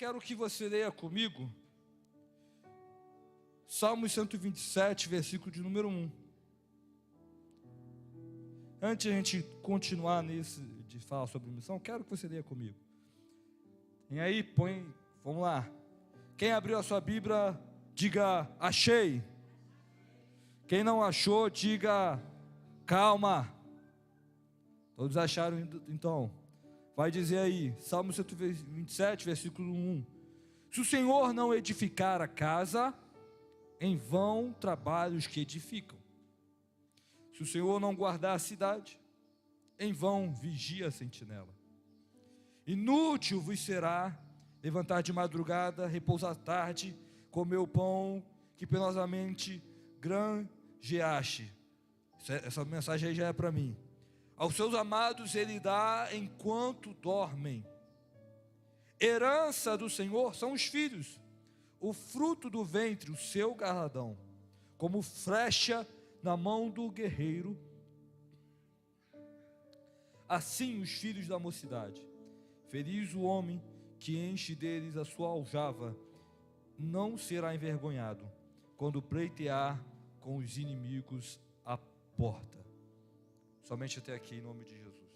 quero que você leia comigo Salmos 127, versículo de número 1. Antes de a gente continuar de falar sobre missão, quero que você leia comigo. E aí, vamos lá. Quem abriu a sua Bíblia, diga achei. Quem não achou, diga calma. Todos acharam então? Vai dizer aí, Salmo 127, versículo 1. Se o Senhor não edificar a casa, em vão trabalham os que edificam. Se o Senhor não guardar a cidade, em vão vigia a sentinela. Inútil vos será levantar de madrugada, repousar à tarde, comer o pão que penosamente granjeaste. Essa mensagem aí já é para mim. Aos seus amados ele dá enquanto dormem. Herança do Senhor são os filhos, o fruto do ventre, o seu galardão, como flecha na mão do guerreiro, assim os filhos da mocidade. Feliz o homem que enche deles a sua aljava, não será envergonhado, quando pleitear com os inimigos à porta. Somente até aqui, em nome de Jesus.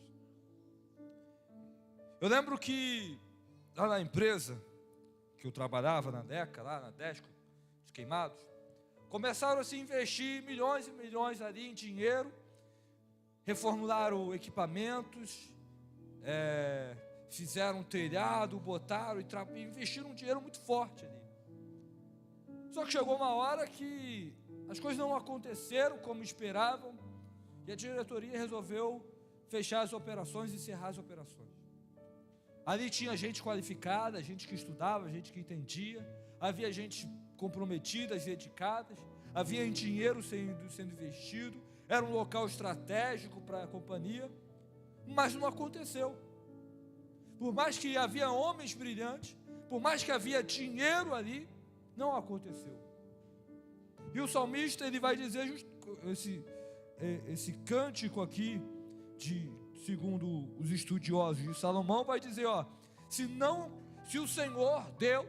Eu lembro que lá na empresa que eu trabalhava na DECA, lá na Desco, os queimados, começaram a se investir milhões e milhões ali em dinheiro, reformularam equipamentos, fizeram um telhado, botaram e investiram um dinheiro muito forte ali. Só que chegou uma hora que as coisas não aconteceram como esperavam, e a diretoria resolveu fechar as operações e encerrar as operações. Ali tinha gente qualificada, gente que estudava, gente que entendia, havia gente comprometidas e dedicadas, havia dinheiro sendo investido, era um local estratégico para a companhia, mas não aconteceu. Por mais que havia homens brilhantes, por mais que havia dinheiro ali, não aconteceu. E o salmista, ele vai dizer esse cântico aqui, segundo os estudiosos de Salomão, vai dizer, se o Senhor Deus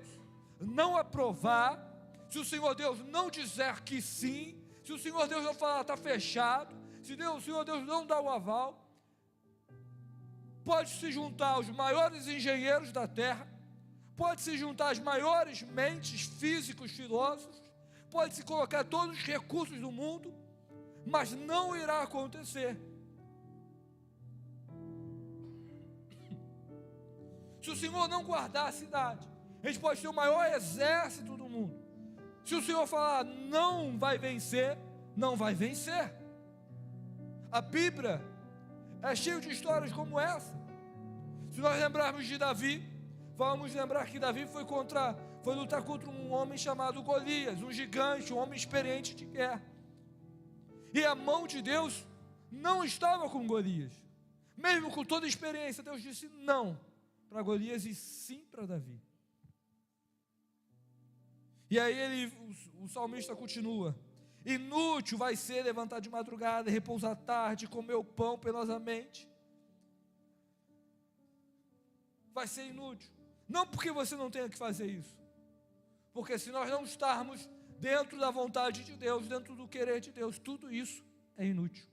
não aprovar, se o Senhor Deus não dizer que sim, se o Senhor Deus não falar está fechado, se o Senhor Deus não dá o aval, pode se juntar os maiores engenheiros da terra, pode se juntar as maiores mentes, físicos, filósofos, pode se colocar todos os recursos do mundo, mas não irá acontecer. Se o Senhor não guardar a cidade, a gente pode ter o maior exército do mundo. Se o Senhor falar não vai vencer, não vai vencer. A Bíblia é cheia de histórias como essa. Se nós lembrarmos de Davi, vamos lembrar que Davi foi lutar contra um homem chamado Golias, um gigante, um homem experiente de guerra. E a mão de Deus não estava com Golias. Mesmo com toda a experiência, Deus disse não para Golias e sim para Davi. E aí o salmista continua: inútil vai ser levantar de madrugada, repousar à tarde, comer o pão penosamente. Vai ser inútil. Não porque você não tenha que fazer isso, porque se nós não estarmos dentro da vontade de Deus, dentro do querer de Deus, tudo isso é inútil.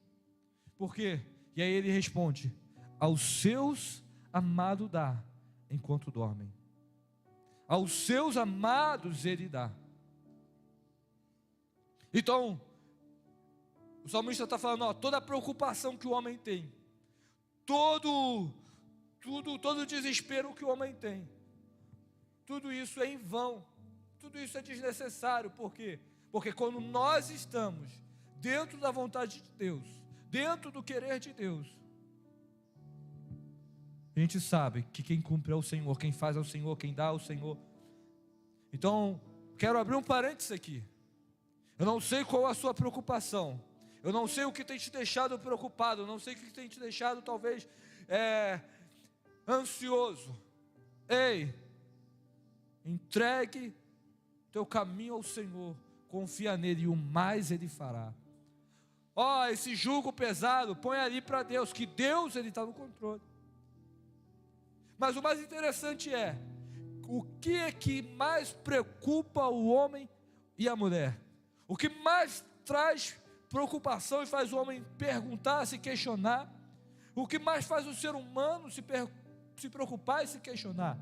Por quê? E aí ele responde: aos seus amados dá enquanto dormem. Aos seus amados ele dá. Então, o salmista está falando, toda a preocupação que o homem tem, todo o desespero que o homem tem, tudo isso é em vão, tudo isso é desnecessário. Por quê? Porque quando nós estamos dentro da vontade de Deus, dentro do querer de Deus, a gente sabe que quem cumpre é o Senhor, quem faz é o Senhor, quem dá é o Senhor. Então, quero abrir um parênteses aqui. Eu não sei qual a sua preocupação, eu não sei o que tem te deixado preocupado, eu não sei o que tem te deixado talvez ansioso. Ei, entregue teu caminho ao Senhor, confia nele e o mais ele fará. Esse jugo pesado, põe ali para Deus, que Deus ele está no controle. Mas o mais interessante é o que é que mais preocupa o homem e a mulher? O que mais traz preocupação e faz o homem perguntar, se questionar? O que mais faz o ser humano se preocupar e se questionar?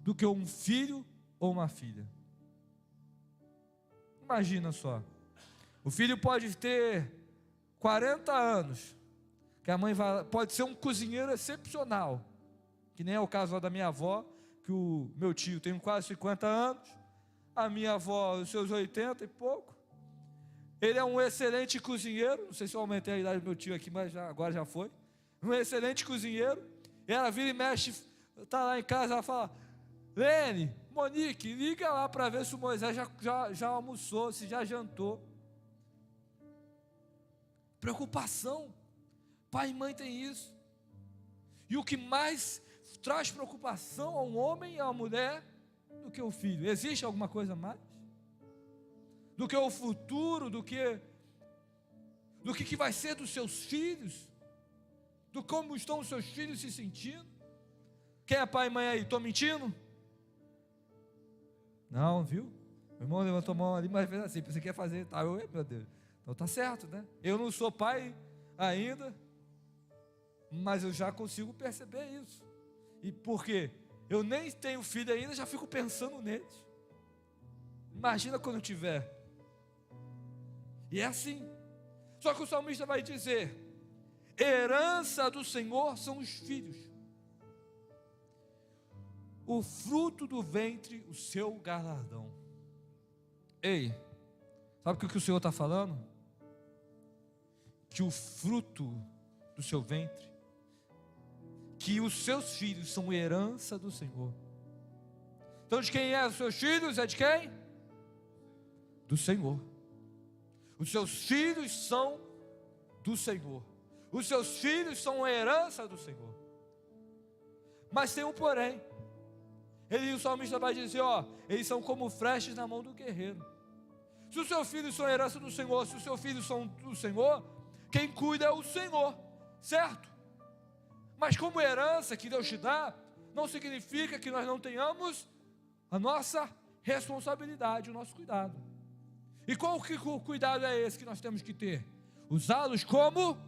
Do que um filho ou uma filha? Imagina só, o filho pode ter 40 anos, que a mãe pode ser um cozinheiro excepcional, que nem é o caso lá da minha avó, que o meu tio tem quase 50 anos, a minha avó os seus 80 e pouco. Ele é um excelente cozinheiro, não sei se eu aumentei a idade do meu tio aqui, mas agora já foi. Um excelente cozinheiro. Ela vira e mexe, está lá em casa, ela fala: Lene, Monique, liga lá para ver se o Moisés já almoçou, se já jantou. Preocupação. Pai e mãe tem isso. E o que mais traz preocupação a um homem e a uma mulher do que o filho? Existe alguma coisa mais? Do que o futuro, do que vai ser dos seus filhos? Do como estão os seus filhos se sentindo? Quem é pai e mãe aí? Estou mentindo? Não, viu? Meu irmão levantou a mão ali, mas fez assim: você quer fazer? Tá, meu Deus. Então tá certo, né? Eu não sou pai ainda, mas eu já consigo perceber isso. E por quê? Eu nem tenho filho ainda, já fico pensando neles. Imagina quando eu tiver. E é assim. Só que o salmista vai dizer: herança do Senhor são os filhos, o fruto do ventre, o seu galardão. Ei, sabe o que o Senhor está falando? Que o fruto do seu ventre, que os seus filhos são herança do Senhor. Então de quem é os seus filhos? É de quem? Do Senhor. Os seus filhos são do Senhor. Os seus filhos são a herança do Senhor. Mas tem um porém. O salmista vai dizer: eles são como flechas na mão do guerreiro. Se os seus filhos são a herança do Senhor, se os seus filhos são do Senhor, quem cuida é o Senhor, certo? Mas como herança que Deus te dá, não significa que nós não tenhamos a nossa responsabilidade, o nosso cuidado. E qual cuidado é esse que nós temos que ter? Usá-los como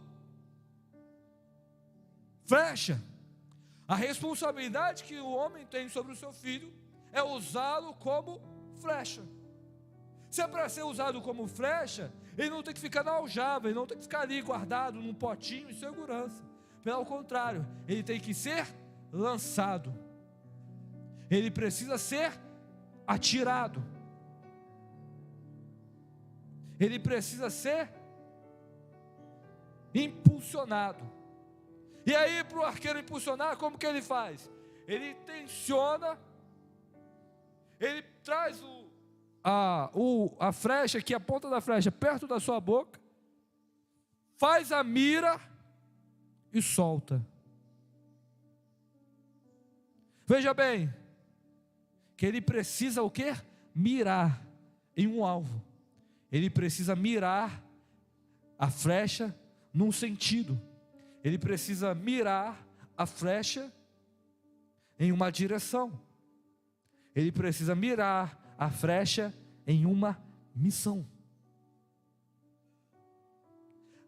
flecha. A responsabilidade que o homem tem sobre o seu filho é usá-lo como flecha. Se é para ser usado como flecha, ele não tem que ficar na aljava, ele não tem que ficar ali guardado num potinho em segurança. Pelo contrário, ele tem que ser lançado. Ele precisa ser atirado. Ele precisa ser impulsionado. E aí, para o arqueiro impulsionar, como que ele faz? Ele tensiona, ele traz a flecha, aqui a ponta da flecha, perto da sua boca, faz a mira e solta. Veja bem, que ele precisa o quê? Mirar em um alvo. Ele precisa mirar a flecha num sentido. Ele precisa mirar a flecha em uma direção. Ele precisa mirar a flecha em uma missão.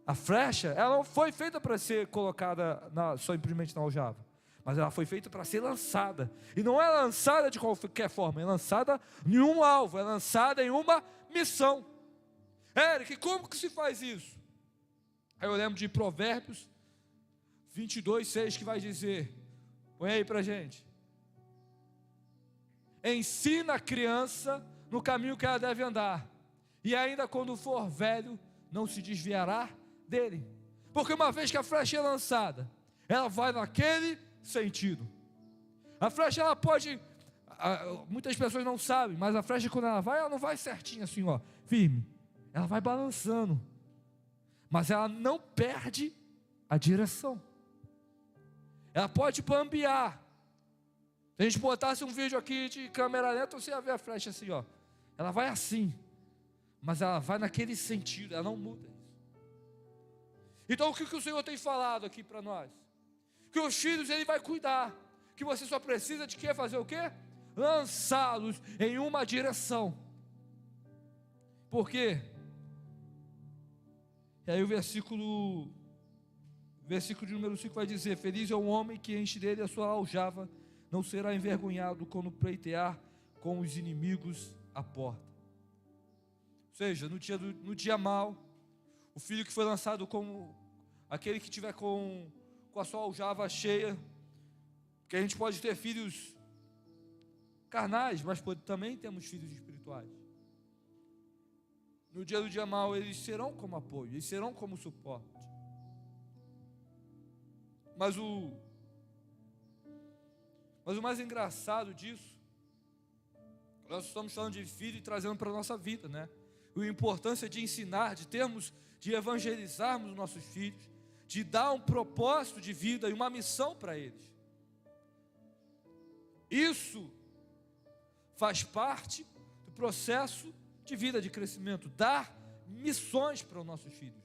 A flecha, ela não foi feita para ser colocada simplesmente na aljava, mas ela foi feita para ser lançada. E não é lançada de qualquer forma, é lançada em um alvo, é lançada em uma missão. Eric, como que se faz isso? Aí eu lembro de Provérbios 22:6, que vai dizer, põe aí pra gente: ensina a criança no caminho que ela deve andar, e ainda quando for velho, não se desviará dele. Porque uma vez que a flecha é lançada, ela vai naquele sentido. A flecha, ela pode, muitas pessoas não sabem, mas a flecha, quando ela não vai certinho assim, firme. Ela vai balançando, mas ela não perde a direção. Ela pode bambear. Se a gente botasse um vídeo aqui de câmera lenta, você ia ver a flecha assim, ela vai assim, mas ela vai naquele sentido, ela não muda isso. Então o que o Senhor tem falado aqui para nós? Que os filhos Ele vai cuidar, que você só precisa de quê? Fazer o quê? lançá-los em uma direção. Por quê? E aí o versículo de número 5 vai dizer: feliz é o homem que enche dele a sua aljava, não será envergonhado quando pleitear com os inimigos à porta. Ou seja, no dia mau, o filho que foi lançado como aquele que tiver com a sua aljava cheia, porque a gente pode ter filhos carnais, mas também temos filhos espirituais. No dia do dia mau, eles serão como apoio, eles serão como suporte. Mas o mais engraçado disso, nós estamos falando de filho e trazendo para a nossa vida, né? A importância de ensinar, de evangelizarmos os nossos filhos, de dar um propósito de vida e uma missão para eles. Isso faz parte do processo de vida, de crescimento, dar missões para os nossos filhos.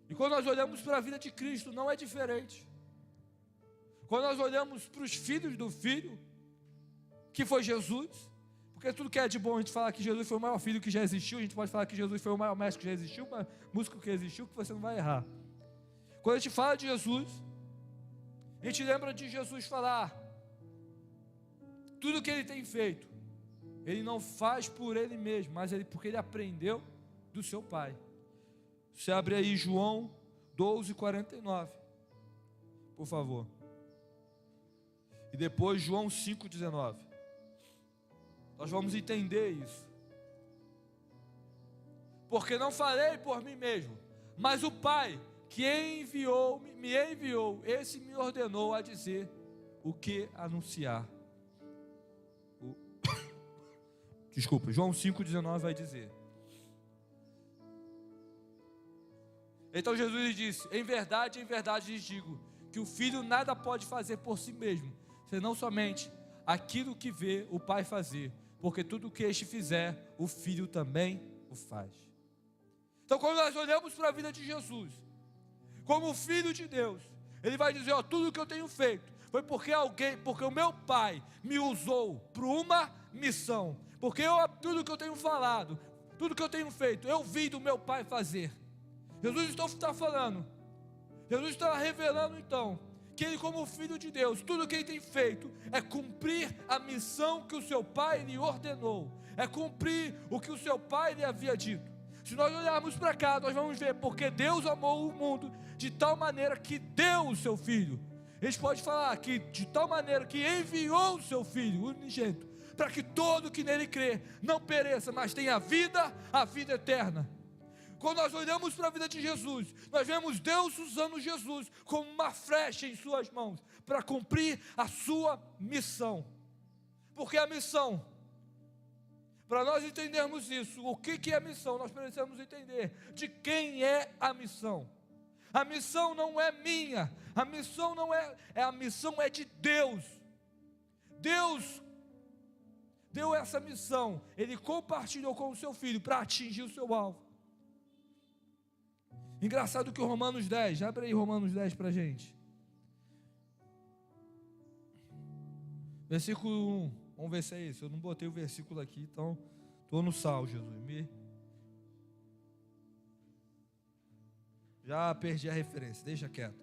E quando nós olhamos para a vida de Cristo, não é diferente. Quando nós olhamos para os filhos do Filho, que foi Jesus, porque tudo que é de bom, a gente fala que Jesus foi o maior filho que já existiu, a gente pode falar que Jesus foi o maior mestre que já existiu, o maior músico que existiu, que você não vai errar. Quando a gente fala de Jesus, a gente lembra de Jesus falar, tudo que ele tem feito, ele não faz por ele mesmo, mas porque ele aprendeu do seu Pai. Você abre aí João 12:49, por favor. E depois João 5:19. Nós vamos entender isso. Porque não falei por mim mesmo, mas o Pai que me enviou, esse me ordenou a dizer o que anunciar. Desculpa, João 5:19 vai dizer. Então Jesus disse: em verdade lhes digo, que o Filho nada pode fazer por si mesmo, senão somente aquilo que vê o Pai fazer, porque tudo o que este fizer, o Filho também o faz. Então quando nós olhamos para a vida de Jesus, como Filho de Deus, Ele vai dizer, tudo o que eu tenho feito, foi porque o meu Pai me usou para uma missão, porque tudo que eu tenho falado, tudo que eu tenho feito, eu vi do meu Pai fazer. Jesus está falando, Jesus está revelando então, que Ele como Filho de Deus, tudo que Ele tem feito, é cumprir a missão que o seu Pai lhe ordenou, é cumprir o que o seu Pai lhe havia dito. Se nós olharmos para cá, nós vamos ver, porque Deus amou o mundo de tal maneira que deu o seu Filho. A gente pode falar que de tal maneira que enviou o seu Filho, unigênito, para que todo que nele crê não pereça, mas tenha a vida eterna. Quando nós olhamos para a vida de Jesus, nós vemos Deus usando Jesus como uma flecha em suas mãos, para cumprir a sua missão. Porque a missão, para nós entendermos isso, o que é a missão, nós precisamos entender de quem é a missão. A missão não é minha, a missão a missão é de Deus. Deus deu essa missão, Ele compartilhou com o seu Filho para atingir o seu alvo. Engraçado que o Romanos 10, abre aí Romanos 10 para a gente. Versículo 1, vamos ver se é esse. Eu não botei o versículo aqui, então estou no sal, Jesus. Já perdi a referência, deixa quieto.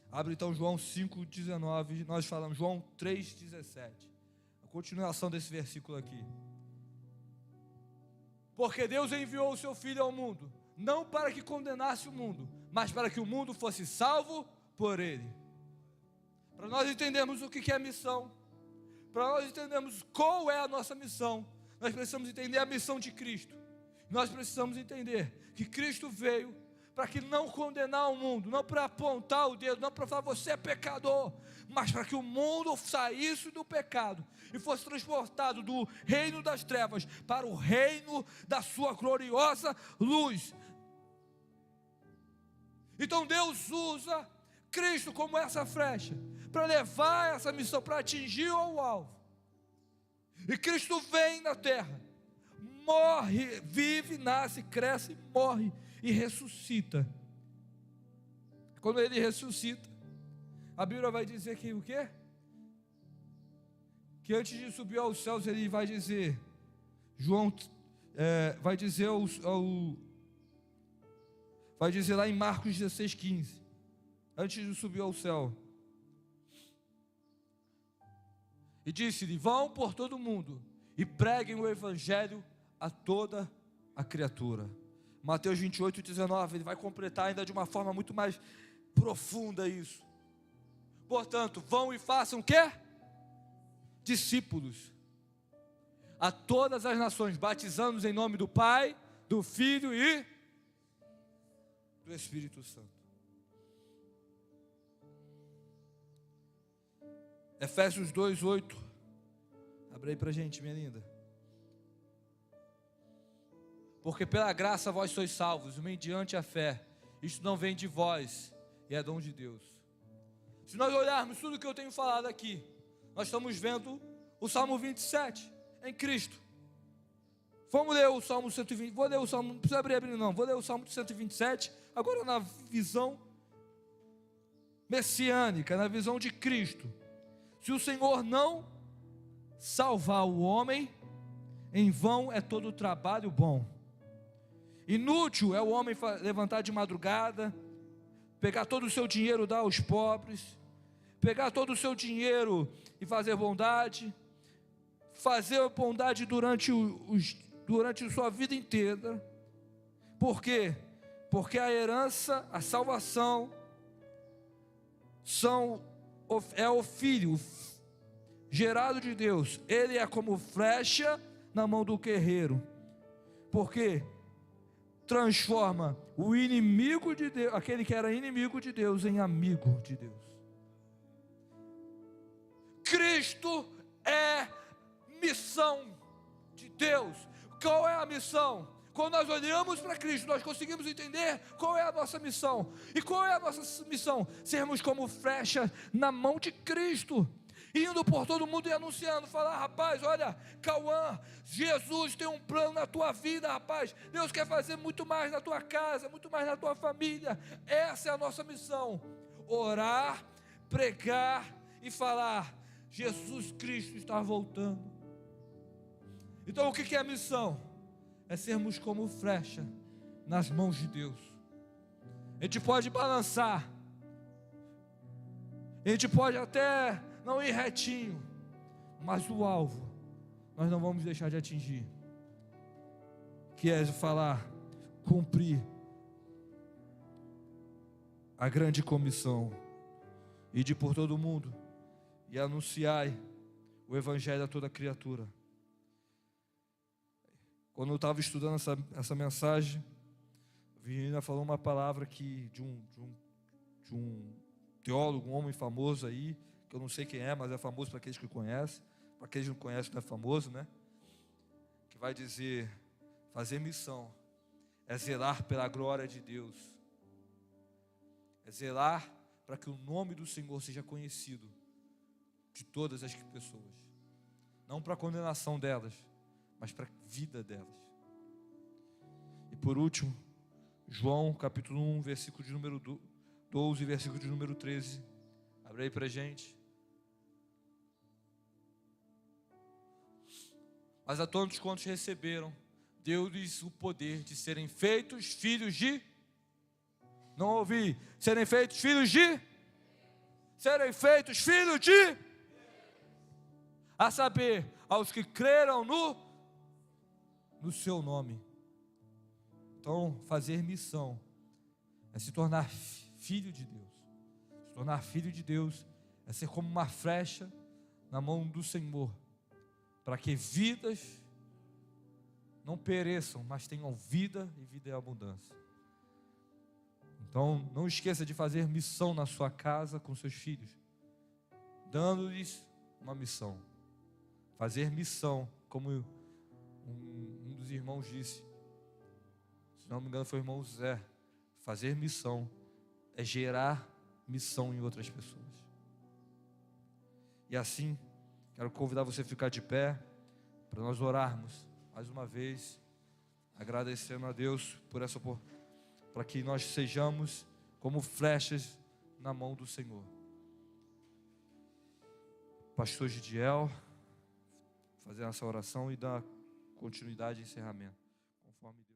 Abre então João 5:19, nós falamos João 3:17. A continuação desse versículo aqui. Porque Deus enviou o seu Filho ao mundo, não para que condenasse o mundo, mas para que o mundo fosse salvo por Ele. Para nós entendermos o que é missão, para nós entendermos qual é a nossa missão, nós precisamos entender a missão de Cristo. Nós precisamos entender que Cristo veio para que não condenar o mundo, não para apontar o dedo, não para falar você é pecador, mas para que o mundo saísse do pecado e fosse transportado do reino das trevas para o reino da sua gloriosa luz. Então Deus usa Cristo como essa flecha para levar essa missão, para atingir o alvo. E Cristo vem na terra, morre, vive, nasce, cresce, morre e ressuscita. Quando Ele ressuscita, a Bíblia vai dizer que o quê? que antes de subir aos céus, ele vai dizer, vai dizer lá em Marcos 16:15, antes de subir ao céu, e disse-lhe: vão por todo mundo e preguem o evangelho a toda a criatura. Mateus 28:19, ele vai completar ainda de uma forma muito mais profunda isso. Portanto, vão e façam o quê? Discípulos a todas as nações, batizando-os em nome do Pai, do Filho e do Espírito Santo. Efésios 2:8, abre aí pra gente, minha linda. Porque pela graça vós sois salvos, mediante a fé. Isto não vem de vós, e é dom de Deus. Se nós olharmos tudo que eu tenho falado aqui, nós estamos vendo o Salmo 27 em Cristo. Vamos ler o Salmo 120, vou ler o Salmo, não precisa abrir não, vou ler o Salmo 127, agora na visão messiânica, na visão de Cristo. Se o Senhor não salvar o homem, em vão é todo o trabalho bom. Inútil é o homem levantar de madrugada, pegar todo o seu dinheiro, dar aos pobres, pegar todo o seu dinheiro e fazer bondade durante sua vida inteira. Por quê? Porque a herança, a salvação, é o Filho gerado de Deus. Ele é como flecha na mão do guerreiro, porque transforma o inimigo de Deus, aquele que era inimigo de Deus, em amigo de Deus. Cristo é missão de Deus. Qual é a missão? Quando nós olhamos para Cristo, nós conseguimos entender qual é a nossa missão. E qual é a nossa missão? Sermos como flecha na mão de Cristo, indo por todo mundo e anunciando, falar: rapaz, olha, Cauã, Jesus tem um plano na tua vida, rapaz, Deus quer fazer muito mais na tua casa, muito mais na tua família. Essa é a nossa missão: orar, pregar e falar: Jesus Cristo está voltando. Então o que é a missão? É sermos como flecha nas mãos de Deus. A gente pode balançar, a gente pode até não ir retinho, mas o alvo nós não vamos deixar de atingir, que é falar, cumprir a grande comissão, ide por todo mundo e anunciai o evangelho a toda criatura. Quando eu estava estudando essa mensagem, a Virginia falou uma palavra que de um teólogo, um homem famoso aí, que eu não sei quem é, mas é famoso para aqueles que conhecem. Para aqueles que não conhecem, não é famoso, né? Que vai dizer: fazer missão é zelar pela glória de Deus, é zelar para que o nome do Senhor seja conhecido de todas as pessoas, não para a condenação delas, mas para a vida delas. E por último, João capítulo 1, versículo de número 12, versículo de número 13. Abre aí para a gente. Mas a todos quantos receberam, deu-lhes o poder de serem feitos filhos de... Não ouvi. Serem feitos filhos de... Serem feitos filhos de... A saber, aos que creram no seu nome. Então, fazer missão é se tornar filho de Deus. Se tornar filho de Deus é ser como uma flecha na mão do Senhor, para que vidas não pereçam, mas tenham vida e vida em abundância. Então, não esqueça de fazer missão na sua casa com seus filhos, dando-lhes uma missão. Fazer missão, como um dos irmãos disse, se não me engano foi o irmão Zé, fazer missão é gerar missão em outras pessoas. E assim, quero convidar você a ficar de pé, para nós orarmos, mais uma vez, agradecendo a Deus por essa oportunidade, para que nós sejamos como flechas na mão do Senhor. Pastor Gidiel, fazer essa oração e dar continuidade e encerramento, conforme Deus.